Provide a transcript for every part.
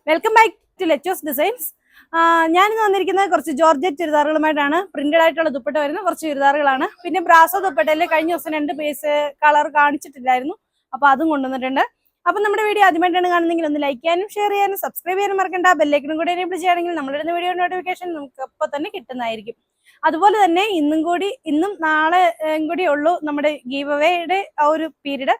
Welcome back to Lettos Designs. ഞാനിന്ന് വന്നിരിക്കുന്നത് കുറച്ച് ജോർജറ്റ് ചുരിദാറുകളുമായിട്ടാണ്. പ്രിന്റഡ് ആയിട്ടുള്ള ദുപ്പട്ട വരുന്ന കുറച്ച് ചുരിദാറുകളാണ്. പിന്നെ ബ്രാസോ ദുപ്പട്ടയിൽ കഴിഞ്ഞ ദിവസം 2 പീസ് കളർ കാണിച്ചിട്ടില്ലായിരുന്നു, അപ്പോൾ അതും കൊണ്ടുവന്നിട്ടുണ്ട്. അപ്പം നമ്മുടെ വീഡിയോ ആദ്യമായിട്ടാണ് കാണുന്നെങ്കിൽ ഒന്ന് ലൈക്ക് ചെയ്യാനും ഷെയർ ചെയ്യാനും സബ്സ്ക്രൈബ് ചെയ്യാനും മറക്കണ്ട. ബെല്ലൈക്കനും കൂടി എനേബിൾ ചെയ്യുകയാണെങ്കിൽ നമ്മളിടുന്ന വീഡിയോ നോട്ടിഫിക്കേഷൻ നമുക്ക് അപ്പോൾ തന്നെ കിട്ടുന്നതായിരിക്കും. അതുപോലെ തന്നെ ഇന്നും നാളെയും കൂടി ഉള്ളൂ നമ്മുടെ ഗീവ് അവേയുടെ ആ ഒരു പീരീഡ്.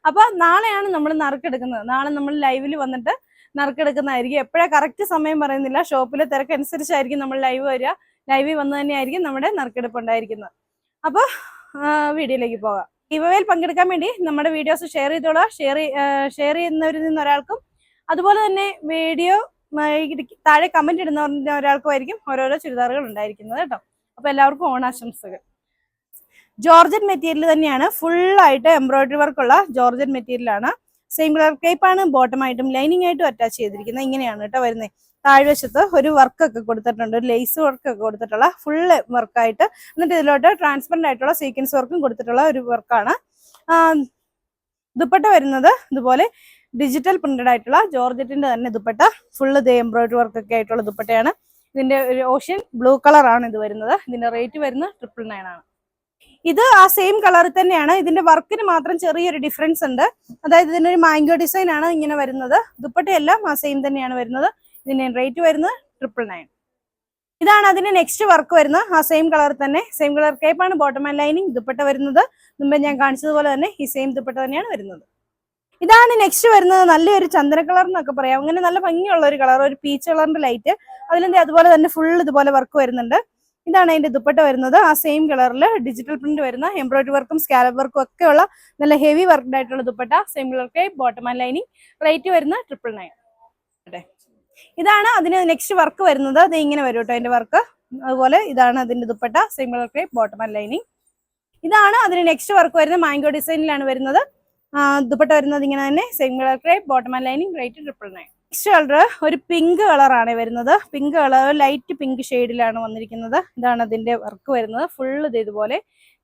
അപ്പോൾ നാളെയാണ് നമ്മൾ നറുക്കെടുക്കുന്നത്. നാളെ നമ്മൾ ലൈവിൽ വന്നിട്ട് നറുക്കെടുക്കുന്നതായിരിക്കും. എപ്പോഴാണ് കറക്റ്റ് സമയം പറയുന്നില്ല, ഷോപ്പിലെ തിരക്കനുസരിച്ചായിരിക്കും നമ്മൾ ലൈവിൽ വന്ന് തന്നെയായിരിക്കും നമ്മുടെ നറുക്കെടുപ്പ് ഉണ്ടായിരിക്കുന്നത്. അപ്പോൾ വീഡിയോയിലേക്ക് പോകാം. ഗീവവേയിൽ പങ്കെടുക്കാൻ വേണ്ടി നമ്മുടെ വീഡിയോസ് ഷെയർ ചെയ്തോളാം. ഷെയർ ചെയ്യുന്നവരിൽ നിന്ന് ഒരാൾക്കും, അതുപോലെ തന്നെ വീഡിയോ താഴെ കമന്റ് ഇടുന്ന ഒരാൾക്കുമായിരിക്കും ഓരോരോ ചുരിദാറുകൾ ഉണ്ടായിരിക്കുന്നത് കേട്ടോ. അപ്പോൾ എല്ലാവർക്കും ഓണാശംസകൾ. ജോർജറ്റ് മെറ്റീരിയൽ തന്നെയാണ്, ഫുള്ളായിട്ട് എംബ്രോയിഡറി വർക്കുള്ള ജോർജറ്റ് മെറ്റീരിയലാണ്. സെയിം കളർ കേപ്പാണ് ബോട്ടമായിട്ടും ലൈനിങ് ആയിട്ടും അറ്റാച്ച് ചെയ്തിരിക്കുന്നത്. ഇങ്ങനെയാണ് കേട്ടോ വരുന്നത്. താഴ്വശത്ത് ഒരു വർക്കൊക്കെ കൊടുത്തിട്ടുണ്ട്, ഒരു ലേസ് വർക്കൊക്കെ കൊടുത്തിട്ടുള്ള ഫുള്ള് വർക്കായിട്ട്. എന്നിട്ട് ഇതിലോട്ട് ട്രാൻസ്പെറന്റ് ആയിട്ടുള്ള സീക്വൻസ് വർക്കും കൊടുത്തിട്ടുള്ള ഒരു വർക്കാണ്. ദുപ്പട്ട വരുന്നത് ഇതുപോലെ ഡിജിറ്റൽ പ്രിന്റഡ് ആയിട്ടുള്ള ജോർജറ്റിന്റെ തന്നെ ദുപ്പട്ട, ഫുള്ള് എംബ്രോയിഡറി വർക്കൊക്കെ ആയിട്ടുള്ള ദുപ്പട്ടയാണ്. ഇതിന്റെ ഒരു ഓഷ്യൻ ബ്ലൂ കളറാണ് ഇത് വരുന്നത്. ഇതിന്റെ റേറ്റ് വരുന്നത് 999 ആണ്. ഇത് ആ സെയിം കളറിൽ തന്നെയാണ്. ഇതിന്റെ വർക്കിന് മാത്രം ചെറിയൊരു ഡിഫറൻസ് ഉണ്ട്. അതായത് ഇതിനൊരു മാംഗോ ഡിസൈൻ ആണ് ഇങ്ങനെ വരുന്നത്. ദുപ്പട്ടയെല്ലാം ആ സെയിം തന്നെയാണ് വരുന്നത്. ഇതിന്റെ റേറ്റ് വരുന്നത് 999. ഇതാണ് അതിന്റെ നെക്സ്റ്റ് വർക്ക് വരുന്നത്. ആ സെയിം കളർ തന്നെ, സെയിം കളർ കേപ്പാണ് ബോട്ടം ആൻഡ് ലൈനിങ്. ദുപ്പട്ട വരുന്നത് മുമ്പ് ഞാൻ കാണിച്ചതുപോലെ തന്നെ ഈ സെയിം ദുപ്പട്ട തന്നെയാണ് വരുന്നത്. ഇതാണ് നെക്സ്റ്റ് വരുന്നത്. നല്ലൊരു ചന്ദന കളർ എന്നൊക്കെ പറയാം. അങ്ങനെ നല്ല ഭംഗിയുള്ള ഒരു കളർ, ഒരു പീച്ച് കളറിന്റെ ലൈറ്റ്. അതിലെന്താ അതുപോലെ തന്നെ ഫുൾ ഇതുപോലെ വർക്ക് വരുന്നുണ്ട്. ഇതാണ് അതിന്റെ ദുപ്പട്ട വരുന്നത്. ആ സെയിം കളറിൽ ഡിജിറ്റൽ പ്രിന്റ് വരുന്ന എംബ്രോയിഡറി വർക്കും സ്കാലപ്പ് വർക്കും ഒക്കെ ഉള്ള നല്ല ഹെവി വർക്ക്ഡ് ആയിട്ടുള്ള dupatta, same colour Cape bottom and lining. Rate വരുന്നത് 999. ഇതാണ് അതിന് നെക്സ്റ്റ് വർക്ക് വരുന്നത്. അത് ഇങ്ങനെ വരും കേട്ടോ അതിന്റെ വർക്ക്. അതുപോലെ ഇതാണ് അതിന്റെ dupatta, same colour Cape bottom and lining. ഇതാണ് അതിന് നെക്സ്റ്റ് വർക്ക് വരുന്നത്. മാംഗോ ഡിസൈനിലാണ് വരുന്നത്. ദുപ്പട്ട വരുന്നത് ഇങ്ങനെ തന്നെ, same colour Cape bottom and lining. Rate 999. Next colour ഒരു പിങ്ക് കളറാണ് വരുന്നത്. പിങ്ക് കളർ ലൈറ്റ് പിങ്ക് ഷെയ്ഡിലാണ് വന്നിരിക്കുന്നത്. ഇതാണ് അതിന്റെ വർക്ക് വരുന്നത്. ഫുള്ള് ഇതുപോലെ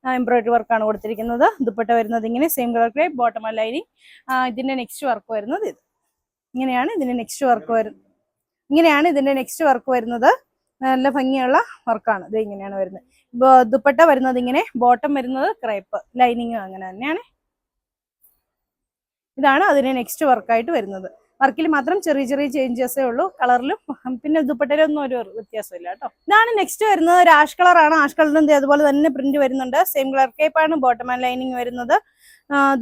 എംബ്രോയിഡറി വർക്കാണ് കൊടുത്തിരിക്കുന്നത്. ദുപ്പട്ട വരുന്നത് ഇങ്ങനെ, same colour Cape bottom and lining. ഇതിന്റെ നെക്സ്റ്റ് വർക്ക് വരുന്നത് ഇത് ഇങ്ങനെയാണ്. ഇതിന്റെ നെക്സ്റ്റ് വർക്ക് വരുന്നത് നല്ല ഭംഗിയുള്ള വർക്കാണ്. ഇത് ഇങ്ങനെയാണ് വരുന്നത്. ദുപ്പട്ട വരുന്നത് ഇങ്ങനെ, ബോട്ടം വരുന്നത് ക്രേപ്പ്, ലൈനിങ്ങും അങ്ങനെ തന്നെയാണ്. ഇതാണ് അതിന് നെക്സ്റ്റ് വർക്കായിട്ട് വരുന്നത്. വർക്കിൽ മാത്രം ചെറിയ ചെറിയ ചേഞ്ചസേ ഉള്ളൂ. കളറിലും പിന്നെ ദുപ്പട്ടയിലൊന്നും ഒരു വ്യത്യാസമില്ല കേട്ടോ. ഇതാണ് നെക്സ്റ്റ് വരുന്നത്. ഒരു ആഷ് കളറാണ്. ആഷ് കളറിന്റെ അതുപോലെ തന്നെ പ്രിന്റ് വരുന്നുണ്ട്. സെയിം കളർ കേപ്പാണ് ബോട്ടം ആൻഡ് ലൈനിങ് വരുന്നത്.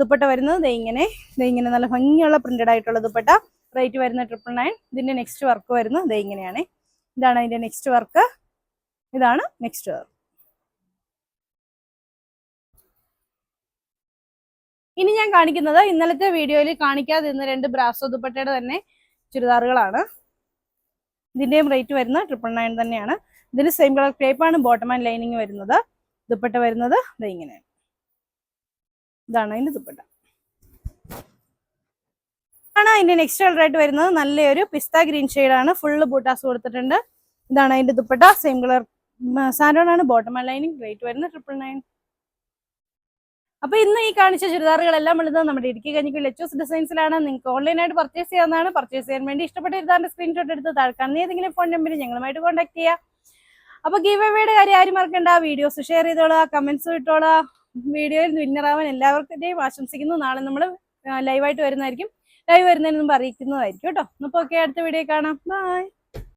ദുപ്പട്ട വരുന്നത് ഇങ്ങനെ നല്ല ഭംഗിയുള്ള പ്രിന്റഡ് ആയിട്ടുള്ള ദുപ്പട്ട. റേറ്റ് വരുന്നത് 999. ഇതിന്റെ നെക്സ്റ്റ് വർക്ക് വരുന്നത് ഇങ്ങനെയാണ്. ഇതാണ് അതിന്റെ നെക്സ്റ്റ് വർക്ക്. ഇതാണ് നെക്സ്റ്റ് വർക്ക്. ഇനി ഞാൻ കാണിക്കുന്നത് ഇന്നലത്തെ വീഡിയോയിൽ കാണിക്കാതിരുന്ന 2 ബ്രാസോ ദുപ്പട്ടയുടെ തന്നെ ചുരിദാറുകളാണ്. ഇതിന്റെയും റേറ്റ് വരുന്നത് 999 തന്നെയാണ്. ഇതിന് സെയിം കളർ കേപ്പാണ് ബോട്ടം ആൻഡ് ലൈനിങ് വരുന്നത്. ദുപ്പട്ട വരുന്നത് ഇങ്ങനെയാണ്. ഇതാണ് അതിന്റെ ദുപ്പട്ട. ഇതാണ് അതിന്റെ നെക്സ്റ്റ് കളറായിട്ട് വരുന്നത്. നല്ലൊരു പിസ്ത ഗ്രീൻ ഷെയ്ഡാണ്. ഫുള്ള് ബൂട്ടാസ് കൊടുത്തിട്ടുണ്ട്. ഇതാണ് അതിന്റെ ദുപ്പട്ട. സെയിം കളർ സാൻഡോൺ ആണ് ബോട്ടം ആൻഡ് ലൈനിങ്. റേറ്റ് വരുന്നത് 999. അപ്പൊ ഇന്ന് ഈ കാണിച്ച ചുരിദാറുകളെല്ലാം ഉള്ളത് നമ്മുടെ ഇടുക്കി കഞ്ഞിക്കുഴി ലെറ്റോസ് ഡിസൈൻസിലാണ്. നിങ്ങൾക്ക് ഓൺലൈനായിട്ട് പർച്ചേസ് ചെയ്യാവുന്നതാണ്. പർച്ചേസ് ചെയ്യാൻ വേണ്ടി ഇഷ്ടപ്പെട്ട ചുരിദാറിന്റെ സ്ക്രീൻഷോട്ട് എടുത്ത് താഴ്ക്കാവുന്ന ഏതെങ്കിലും ഫോൺ നമ്പറിൽ ഞങ്ങളുമായിട്ട് കോൺടാക്ട് ചെയ്യുക. അപ്പൊ ഗീവ് അവേയുടെ കാര്യം ആരും മറക്കണ്ട. വീഡിയോസ് ഷെയർ ചെയ്തോളാം, കമന്റ്സ് ഇട്ടോളാം. വീഡിയോയിൽ വിന്നറാവാൻ എല്ലാവർക്കും ആശംസിക്കുന്നു. നാളെ നമ്മൾ ലൈവായിട്ട് വരുന്നതായിരിക്കും. ലൈവ് വരുന്നതിന് മുമ്പ് അറിയിക്കുന്നതായിരിക്കും കേട്ടോ. അപ്പോൾ ഓക്കെ, അടുത്ത വീഡിയോ കാണാം. ബൈ.